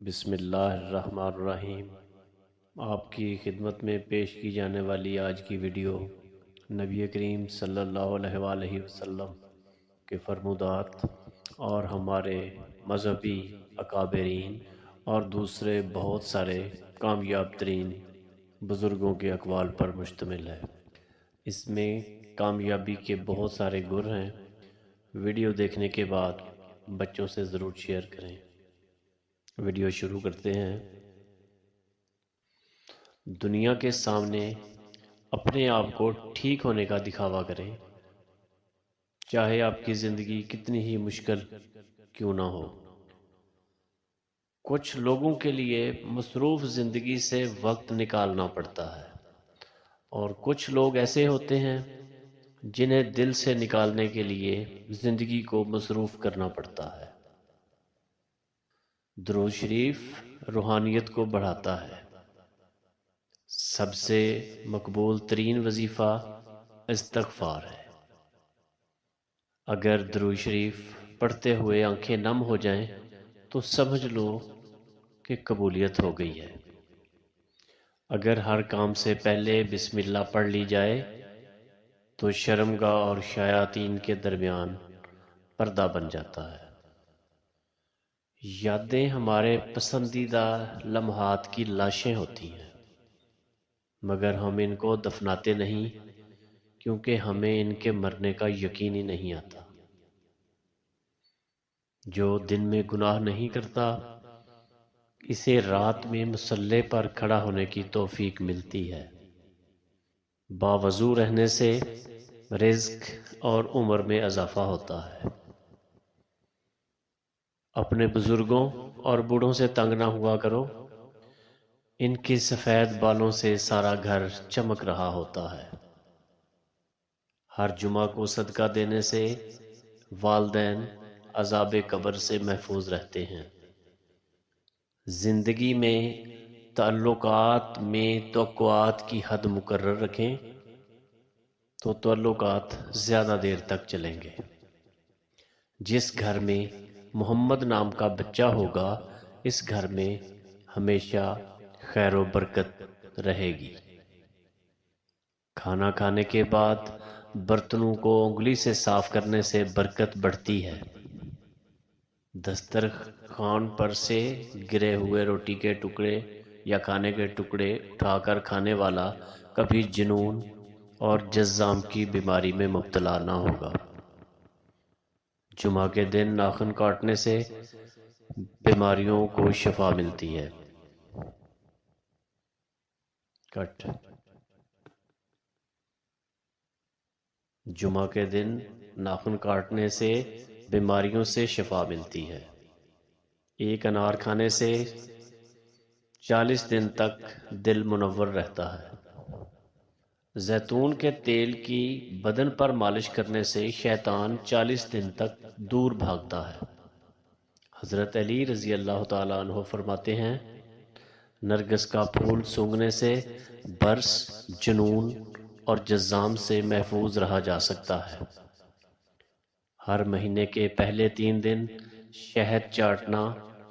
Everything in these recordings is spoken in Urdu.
بسم اللہ الرحمن الرحیم۔ آپ کی خدمت میں پیش کی جانے والی آج کی ویڈیو نبی کریم صلی اللہ علیہ وآلہ وسلم کے فرمودات اور ہمارے مذہبی اکابرین اور دوسرے بہت سارے کامیاب ترین بزرگوں کے اقوال پر مشتمل ہے۔ اس میں کامیابی کے بہت سارے گر ہیں۔ ویڈیو دیکھنے کے بعد بچوں سے ضرور شیئر کریں۔ ویڈیو شروع کرتے ہیں۔ دنیا کے سامنے اپنے آپ کو ٹھیک ہونے کا دکھاوا کریں، چاہے آپ کی زندگی کتنی ہی مشکل کیوں نہ ہو۔ کچھ لوگوں کے لیے مصروف زندگی سے وقت نکالنا پڑتا ہے، اور کچھ لوگ ایسے ہوتے ہیں جنہیں دل سے نکالنے کے لیے زندگی کو مصروف کرنا پڑتا ہے۔ درود شریف روحانیت کو بڑھاتا ہے۔ سب سے مقبول ترین وظیفہ استغفار ہے۔ اگر درود شریف پڑھتے ہوئے آنکھیں نم ہو جائیں تو سمجھ لو کہ قبولیت ہو گئی ہے۔ اگر ہر کام سے پہلے بسم اللہ پڑھ لی جائے تو شرمگاہ اور شیاطین کے درمیان پردہ بن جاتا ہے۔ یادیں ہمارے پسندیدہ لمحات کی لاشیں ہوتی ہیں، مگر ہم ان کو دفناتے نہیں کیونکہ ہمیں ان کے مرنے کا یقین ہی نہیں آتا۔ جو دن میں گناہ نہیں کرتا اسے رات میں مصلی پر کھڑا ہونے کی توفیق ملتی ہے۔ باوضو رہنے سے رزق اور عمر میں اضافہ ہوتا ہے۔ اپنے بزرگوں اور بوڑھوں سے تنگ نہ ہوا کرو، ان کے سفید بالوں سے سارا گھر چمک رہا ہوتا ہے۔ ہر جمعہ کو صدقہ دینے سے والدین عذاب قبر سے محفوظ رہتے ہیں۔ زندگی میں تعلقات میں توقعات کی حد مقرر رکھیں تو تعلقات زیادہ دیر تک چلیں گے۔ جس گھر میں محمد نام کا بچہ ہوگا اس گھر میں ہمیشہ خیر و برکت رہے گی۔ کھانا کھانے کے بعد برتنوں کو انگلی سے صاف کرنے سے برکت بڑھتی ہے۔ دسترخوان پر سے گرے ہوئے روٹی کے ٹکڑے یا کھانے کے ٹکڑے اٹھا کر کھانے والا کبھی جنون اور جذام کی بیماری میں مبتلا نہ ہوگا۔ جمعہ کے دن ناخن کاٹنے سے بیماریوں کو شفا ملتی ہے۔ جمعہ کے دن ناخن کاٹنے سے بیماریوں سے شفا ملتی ہے۔ ایک انار کھانے سے 40 دن تک دل منور رہتا ہے۔ زیتون کے تیل کی بدن پر مالش کرنے سے شیطان 40 دن تک دور بھاگتا ہے۔ حضرت علی رضی اللہ تعالیٰ عنہ فرماتے ہیں، نرگس کا پھول سونگھنے سے برس، جنون اور جذام سے محفوظ رہا جا سکتا ہے۔ ہر مہینے کے پہلے 3 دن شہد چاٹنا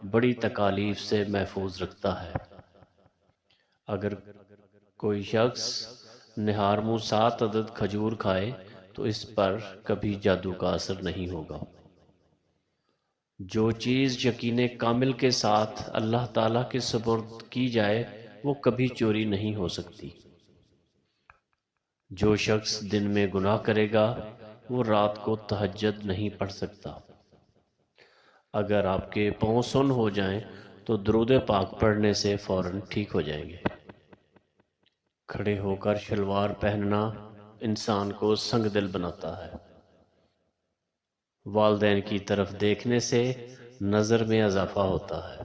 بڑی تکالیف سے محفوظ رکھتا ہے۔ اگر کوئی شخص نہار منہ 7 عدد کھجور کھائے تو اس پر کبھی جادو کا اثر نہیں ہوگا۔ جو چیز یقین کامل کے ساتھ اللہ تعالیٰ کے سپرد کی جائے وہ کبھی چوری نہیں ہو سکتی۔ جو شخص دن میں گناہ کرے گا وہ رات کو تہجد نہیں پڑھ سکتا۔ اگر آپ کے پاؤں سن ہو جائیں تو درود پاک پڑھنے سے فوراً ٹھیک ہو جائیں گے۔ کھڑے ہو کر شلوار پہننا انسان کو سنگ دل بناتا ہے۔ والدین کی طرف دیکھنے سے نظر میں اضافہ ہوتا ہے۔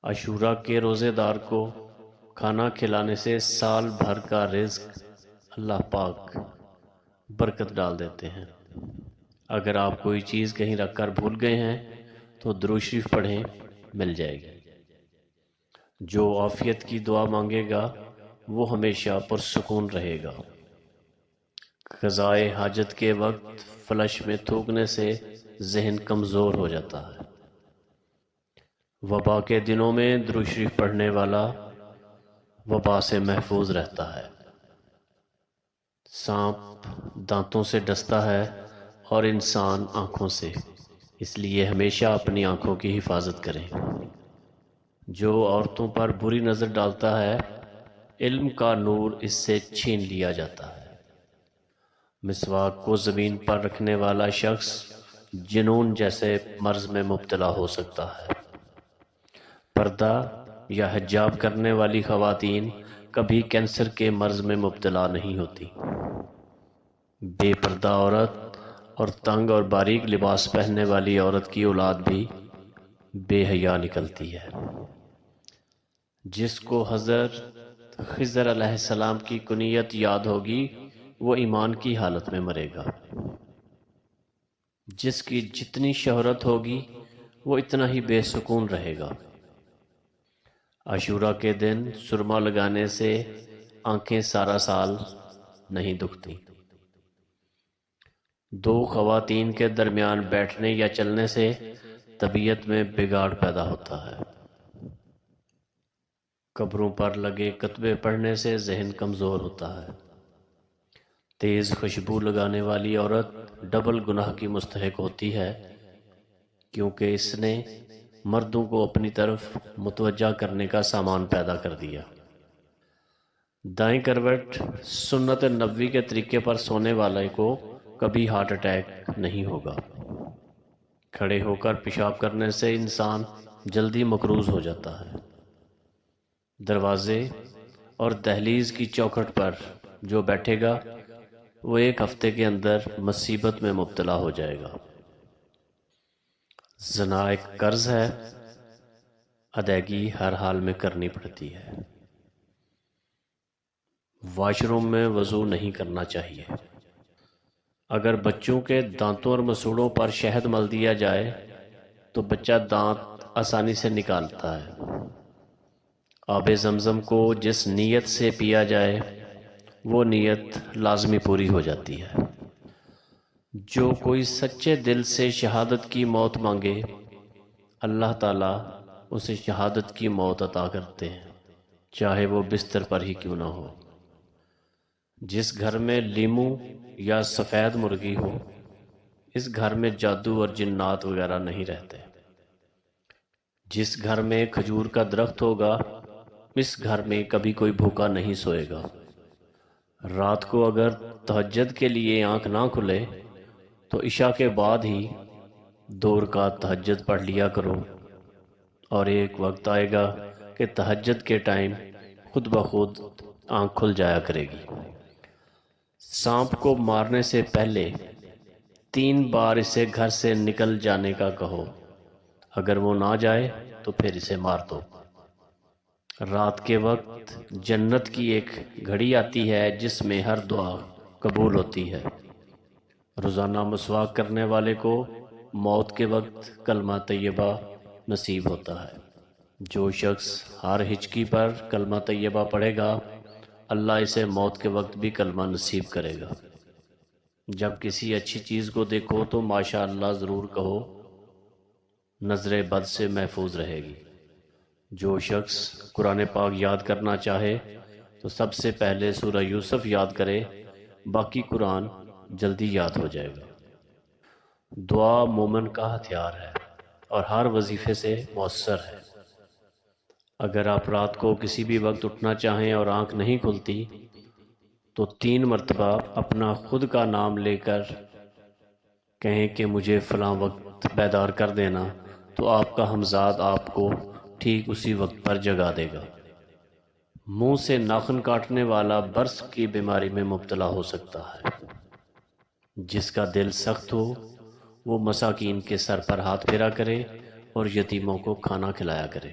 عاشوراء کے روزے دار کو کھانا کھلانے سے سال بھر کا رزق اللہ پاک برکت ڈال دیتے ہیں۔ اگر آپ کوئی چیز کہیں رکھ کر بھول گئے ہیں تو درود شریف پڑھیں، مل جائے گی۔ جو عافیت کی دعا مانگے گا وہ ہمیشہ پرسکون رہے گا۔ قضائے حاجت کے وقت فلش میں تھوکنے سے ذہن کمزور ہو جاتا ہے۔ وبا کے دنوں میں درود شریف پڑھنے والا وبا سے محفوظ رہتا ہے۔ سانپ دانتوں سے ڈستا ہے اور انسان آنکھوں سے، اس لیے ہمیشہ اپنی آنکھوں کی حفاظت کریں۔ جو عورتوں پر بری نظر ڈالتا ہے، علم کا نور اس سے چھین لیا جاتا ہے۔ مسواک کو زمین پر رکھنے والا شخص جنون جیسے مرض میں مبتلا ہو سکتا ہے۔ پردہ یا حجاب کرنے والی خواتین کبھی کینسر کے مرض میں مبتلا نہیں ہوتی۔ بے پردہ عورت اور تنگ اور باریک لباس پہننے والی عورت کی اولاد بھی بے حیا نکلتی ہے۔ جس کو حضرت خضر علیہ السلام کی کنیت یاد ہوگی وہ ایمان کی حالت میں مرے گا۔ جس کی جتنی شہرت ہوگی وہ اتنا ہی بے سکون رہے گا۔ عاشورہ کے دن سرما لگانے سے آنکھیں سارا سال نہیں دکھتی۔ دو خواتین کے درمیان بیٹھنے یا چلنے سے طبیعت میں بگاڑ پیدا ہوتا ہے۔ قبروں پر لگے کتبے پڑھنے سے ذہن کمزور ہوتا ہے۔ تیز خوشبو لگانے والی عورت ڈبل گناہ کی مستحق ہوتی ہے، کیونکہ اس نے مردوں کو اپنی طرف متوجہ کرنے کا سامان پیدا کر دیا۔ دائیں کروٹ سنت نبوی کے طریقے پر سونے والے کو کبھی ہارٹ اٹیک نہیں ہوگا۔ کھڑے ہو کر پیشاب کرنے سے انسان جلدی مقروض ہو جاتا ہے۔ دروازے اور دہلیز کی چوکھٹ پر جو بیٹھے گا وہ ایک ہفتے کے اندر مصیبت میں مبتلا ہو جائے گا۔ زنا ایک قرض ہے، ادائیگی ہر حال میں کرنی پڑتی ہے۔ واش روم میں وضو نہیں کرنا چاہیے۔ اگر بچوں کے دانتوں اور مسوڑوں پر شہد مل دیا جائے تو بچہ دانت آسانی سے نکالتا ہے۔ آب زمزم کو جس نیت سے پیا جائے وہ نیت لازمی پوری ہو جاتی ہے۔ جو کوئی سچے دل سے شہادت کی موت مانگے اللہ تعالیٰ اسے شہادت کی موت عطا کرتے ہیں، چاہے وہ بستر پر ہی کیوں نہ ہو۔ جس گھر میں لیمو یا سفید مرغی ہو اس گھر میں جادو اور جنات وغیرہ نہیں رہتے۔ جس گھر میں کھجور کا درخت ہوگا اس گھر میں کبھی کوئی بھوکا نہیں سوئے گا۔ رات کو اگر تہجد کے لیے آنکھ نہ کھلے تو عشاء کے بعد ہی 2 رکعت تہجد پڑھ لیا کرو، اور ایک وقت آئے گا کہ تہجد کے ٹائم خود بخود آنکھ کھل جایا کرے گی۔ سانپ کو مارنے سے پہلے 3 بار اسے گھر سے نکل جانے کا کہو، اگر وہ نہ جائے تو پھر اسے مار دو۔ رات کے وقت جنت کی ایک گھڑی آتی ہے جس میں ہر دعا قبول ہوتی ہے۔ روزانہ مسواک کرنے والے کو موت کے وقت کلمہ طیبہ نصیب ہوتا ہے۔ جو شخص ہر ہچکی پر کلمہ طیبہ پڑھے گا اللہ اسے موت کے وقت بھی کلمہ نصیب کرے گا۔ جب کسی اچھی چیز کو دیکھو تو ماشاء اللہ ضرور کہو، نظر بد سے محفوظ رہے گی۔ جو شخص قرآن پاک یاد کرنا چاہے تو سب سے پہلے سورہ یوسف یاد کرے، باقی قرآن جلدی یاد ہو جائے گا۔ دعا مومن کا ہتھیار ہے اور ہر وظیفے سے مؤثر ہے۔ اگر آپ رات کو کسی بھی وقت اٹھنا چاہیں اور آنکھ نہیں کھلتی تو 3 مرتبہ اپنا خود کا نام لے کر کہیں کہ مجھے فلاں وقت بیدار کر دینا، تو آپ کا ہمزاد آپ کو ٹھیک اسی وقت پر جگا دے گا۔ منہ سے ناخن کاٹنے والا برس کی بیماری میں مبتلا ہو سکتا ہے۔ جس کا دل سخت ہو وہ مساکین کے سر پر ہاتھ پھیرا کرے اور یتیموں کو کھانا کھلایا کرے۔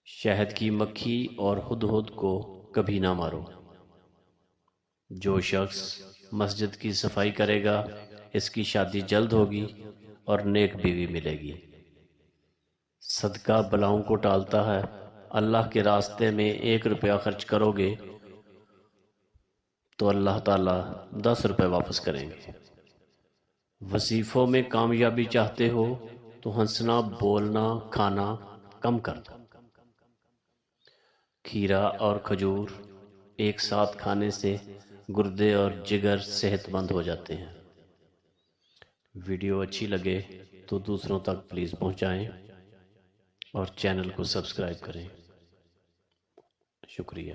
شہد کی مکھی اور ہدہد کو کبھی نہ مارو۔ جو شخص مسجد کی صفائی کرے گا اس کی شادی جلد ہوگی اور نیک بیوی ملے گی۔ صدقہ بلاؤں کو ٹالتا ہے۔ اللہ کے راستے میں 1 روپیہ خرچ کرو گے تو اللہ تعالیٰ 10 روپے واپس کریں گے۔ وظیفوں میں کامیابی چاہتے ہو تو تو ہنسنا، بولنا، کھانا کم کر دو۔ کھیرا اور کھجور ایک ساتھ کھانے سے گردے اور جگر صحت مند ہو جاتے ہیں۔ ویڈیو اچھی لگے تو دوسروں تک پلیز پہنچائیں اور چینل کو سبسکرائب کریں۔ شکریہ۔